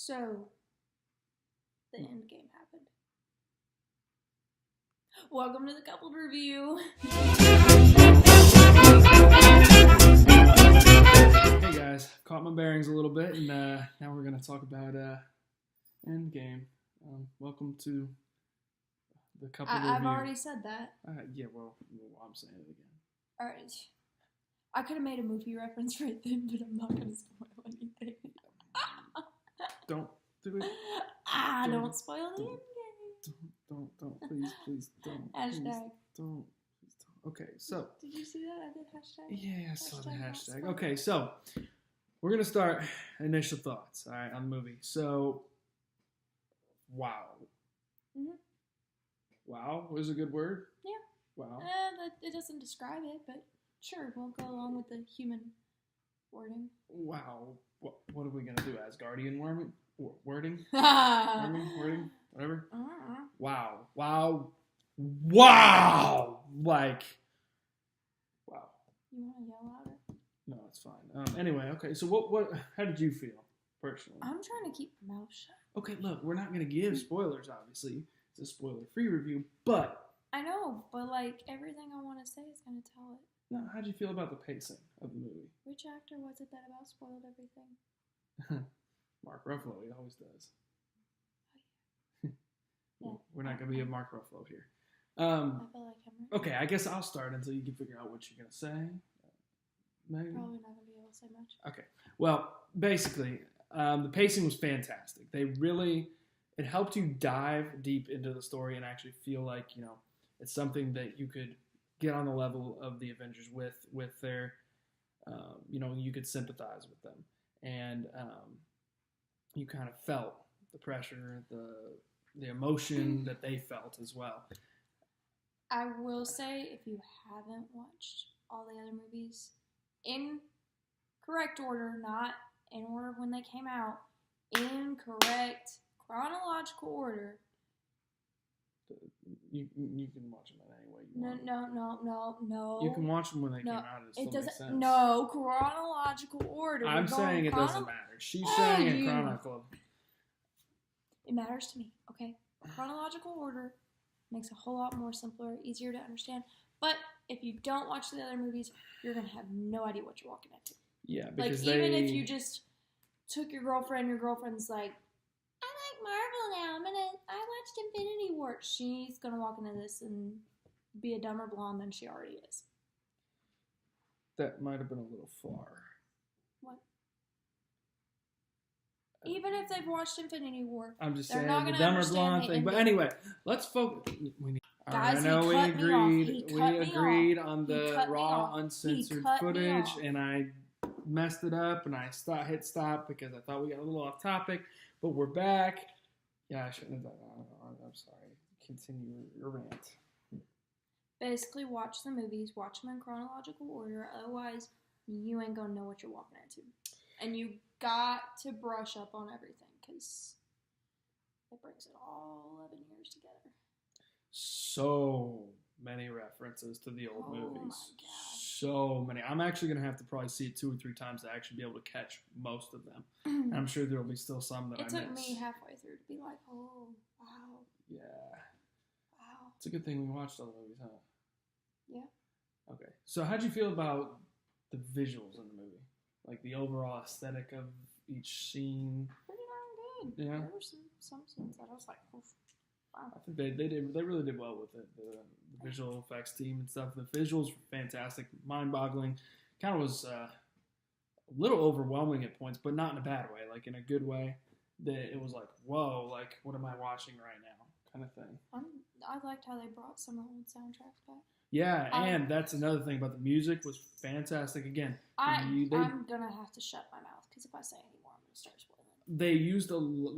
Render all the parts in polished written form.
So, the end game happened. Welcome to the coupled review. Hey guys, caught my bearings a little bit, and now we're going to talk about Endgame. Welcome to the coupled review. I've already said that. Yeah, well, I'm saying it again. Alright. I could have made a movie reference right then, but I'm not going to spoil anything. Don't do it. Don't spoil the end game. Don't, please don't. Hashtag. Please don't. Okay, so. Did you see that? I did hashtag. Yeah, I saw the hashtag. Hashtag. Okay, so we're going to start initial thoughts, all right, on the movie. So, wow. Mm-hmm. Wow was a good word? Yeah. Wow. It doesn't describe it, but sure, we'll go along with the human wording. Wow. What are we going to do? Asgardian wording? Wording, whatever. Wow. Like, wow. You want to yell louder? No, it's fine. Anyway, okay. So what? How did you feel personally? I'm trying to keep my mouth shut. Okay, look, we're not going to give spoilers. Obviously, it's a spoiler-free review, but I know, but like everything I want to say is going to tell it. no. How'd you feel about the pacing of the movie? Which actor was it that about spoiled everything? Mark Ruffalo. He always does. Yeah. We're not going to be a Mark Ruffalo here. I feel like him. Right? Okay, I guess I'll start until you can figure out what you're going to say. Maybe. Probably not going to be able to say much. Okay. Well, basically, the pacing was fantastic. It helped you dive deep into the story and actually feel like, it's something that you could get on the level of the Avengers with their, you could sympathize with them. And you kind of felt the pressure, the emotion that they felt as well. I will say, if you haven't watched all the other movies, in correct order, not in order of when they came out, in correct chronological order. You can watch them in any way you want. No. You can watch them when they came out. It still makes sense. No, chronological order. I'm saying it doesn't matter. She's saying in chronological. It matters to me, okay? Chronological order makes a whole lot more simpler, easier to understand. But if you don't watch the other movies, you're going to have no idea what you're walking into. Yeah, because even if you just took your girlfriend's like, I like Marvel now, I watched Infinity War. She's going to walk into this and be a dumber blonde than she already is. That might have been a little far. What? Even if they've watched Infinity War, I'm just saying the dumber blonde thing. But anyway, let's focus. Guys, I know we agreed on the cut raw, uncensored footage, and I messed it up, and I hit stop because I thought we got a little off topic, but we're back. Yeah, I shouldn't have done that. I'm sorry. Continue your rant. Basically, watch the movies, watch them in chronological order, otherwise you ain't gonna know what you're walking into. And you got to brush up on everything, because it brings it all 11 years together. So many references to the old movies. My gosh. So many. I'm actually going to have to probably see it 2 or 3 times to actually be able to catch most of them. And I'm sure there will be still some that I miss. It took me halfway through to be like, oh, wow. Yeah. Wow. It's a good thing we watched all the movies, huh? Yeah. Okay. So how'd you feel about the visuals in the movie? Like the overall aesthetic of each scene? Pretty darn good. Yeah. There were some scenes that I was like, oof. Wow. I think they really did well with it. The visual effects team and stuff. The visuals were fantastic, mind-boggling. Kind of was a little overwhelming at points, but not in a bad way, like in a good way. It was like, whoa, like what am I watching right now, kind of thing. I liked how they brought some of the old soundtracks back. Yeah, and that's another thing about the music was fantastic. Again, I'm gonna have to shut my mouth because if I say any more, I'm gonna start spoiling. They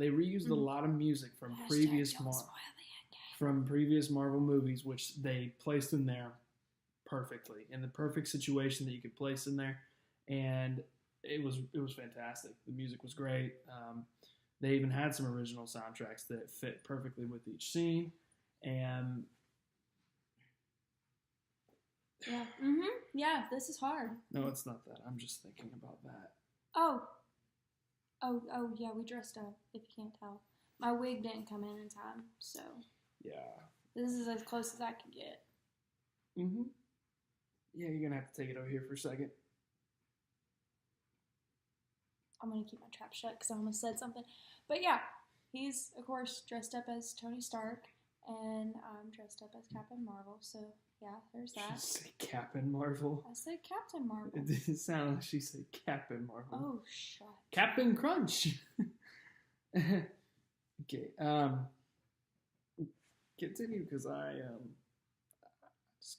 reused a lot of music from previous Marvel movies, which they placed in there perfectly in the perfect situation that you could place in there, and it was fantastic. The music was great. They even had some original soundtracks that fit perfectly with each scene, and yeah, yeah, this is hard. No, it's not that. I'm just thinking about that. Oh, Oh yeah, we dressed up. If you can't tell, my wig didn't come in time, so Yeah. this is as close as I can get. Mhm. Yeah, you're gonna have to take it over here for a second. I'm gonna keep my trap shut because I almost said something. But yeah, he's of course dressed up as Tony Stark, and I'm dressed up as Captain Marvel. So yeah, there's She that. said Captain Marvel. I said Captain Marvel. It didn't sound like she said Captain Marvel. Oh shut. Captain Crunch. Okay. Continue because I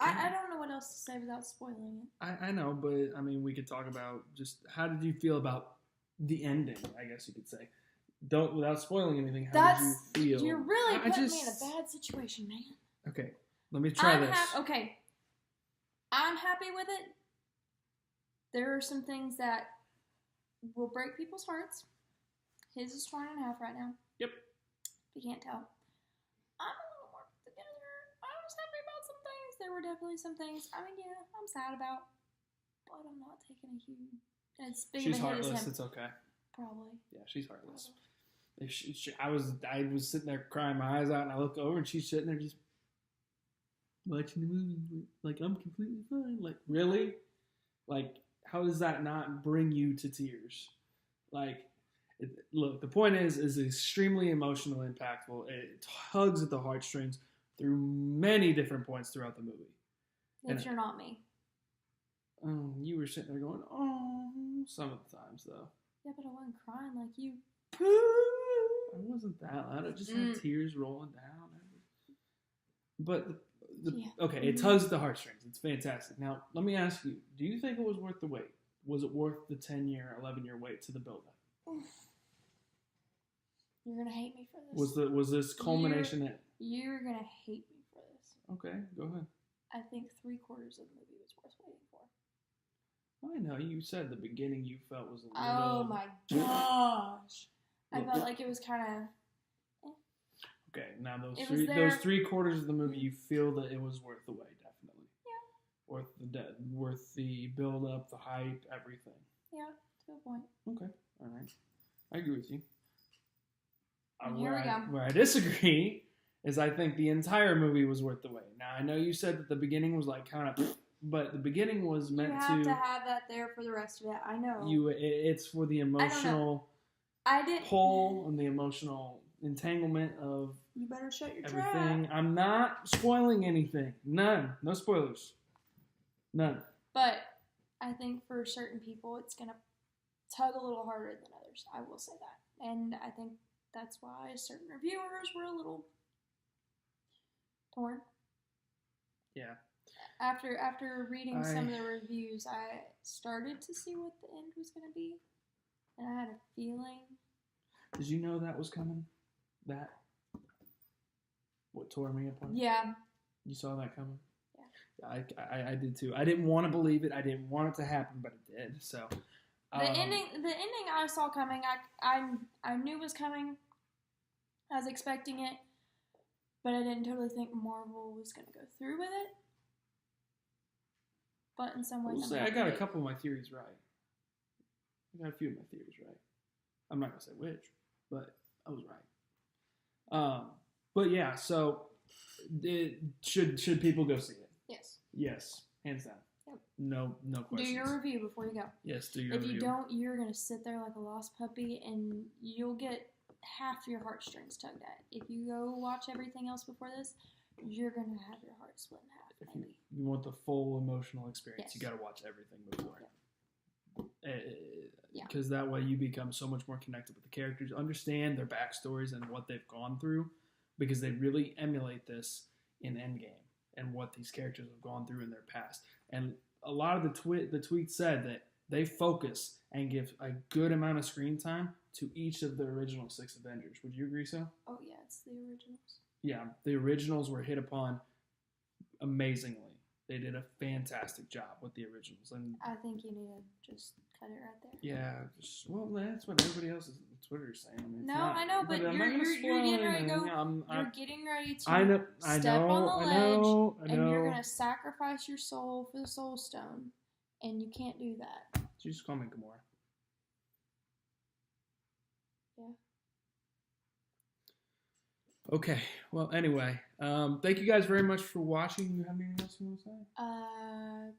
don't know what else to say without spoiling it. I know, but I mean, we could talk about just how did you feel about the ending? I guess you could say. Don't without spoiling anything. How did you feel? You're really putting me in a bad situation, man. Okay, let me try this. Okay, I'm happy with it. There are some things that will break people's hearts. His is torn in half right now. Yep. If you can't tell. I'm a little more together. I was happy about some things. There were definitely some things. I mean, yeah, I'm sad about, but I'm not taking a huge. As big She's of a hit as heartless. him. It's okay. Probably. Yeah, she's heartless. I was sitting there crying my eyes out, and I look over, and she's sitting there just watching the movie, like I'm completely fine. Like really, like how does that not bring you to tears? Like, look, the point is extremely emotional, impactful. It tugs at the heartstrings through many different points throughout the movie. If you're not me. You were sitting there going, oh, some of the times though. Yeah, but I wasn't crying like you. I wasn't that loud. I just had tears rolling down. But okay, it tugs at the heartstrings. It's fantastic. Now, let me ask you: do you think it was worth the wait? Was it worth the 10-year, 11-year wait to the build-up? You're gonna hate me for this. Was this culmination? You're gonna hate me for this. Okay, go ahead. I think 3/4 of the movie was worth waiting for. I know you said the beginning you felt was a little. Oh my gosh! I felt like it was kind of. Okay, now those 3/4 of the movie, you feel that it was worth the wait, definitely. Yeah. Worth the build up, the hype, everything. Yeah, to a point. Okay, all right, I agree with you. Here we go. Where I disagree is I think the entire movie was worth the wait. Now I know you said that the beginning was like kind of, but the beginning was meant to. You have to have that there for the rest of it. I know. It's for the emotional. I didn't pull and the emotional entanglement of. You better shut your everything. trap. I'm not spoiling anything. None. No spoilers. None. But I think for certain people, it's gonna tug a little harder than others. I will say that, and I think that's why certain reviewers were a little torn. Yeah. After reading some of the reviews, I started to see what the end was going to be, and I had a feeling. Did you know that was coming? That? What tore me apart? Yeah. You saw that coming? Yeah. I did too. I didn't want to believe it. I didn't want it to happen, but it did. So. The ending I saw coming. I knew was coming. I was expecting it, but I didn't totally think Marvel was going to go through with it. But in some ways, I got a couple of my theories right. I got a few of my theories right. I'm not going to say which, but I was right. But yeah, so should people go see it? Yes. Yes, hands down. Yep. No questions. Do your review before you go. Yes, do your review. If you don't, you're going to sit there like a lost puppy, and you'll get half your heartstrings tugged at. If you go watch everything else before this, you're going to have your heart split in half. If you want the full emotional experience, yes. You got to watch everything before. Yeah. Because that way you become so much more connected with the characters, understand their backstories and what they've gone through, because they really emulate this in Endgame and what these characters have gone through in their past. And a lot of the tweets said that they focus and give a good amount of screen time to each of the original 6 Avengers. Would you agree so? Oh, yeah, it's the originals. Yeah, the originals were hit upon amazingly. They did a fantastic job with the originals, and I think you need to just cut it right there. Yeah, that's what everybody else is on Twitter is saying. I mean, I know, but you're getting ready to go. You're getting ready to step on the ledge, and you're gonna sacrifice your soul for the Soul Stone, and you can't do that. You just call me Gamora. Okay. Well, anyway, thank you guys very much for watching. You have anything else you want to say?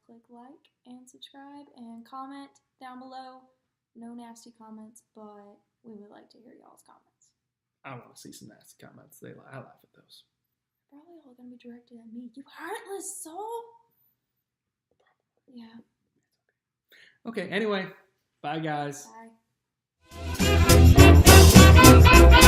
Click like and subscribe and comment down below. No nasty comments, but we would like to hear y'all's comments. I want to see some nasty comments. I laugh at those. Probably all gonna be directed at me. You heartless soul. Yeah. Okay. Anyway, bye guys. Bye.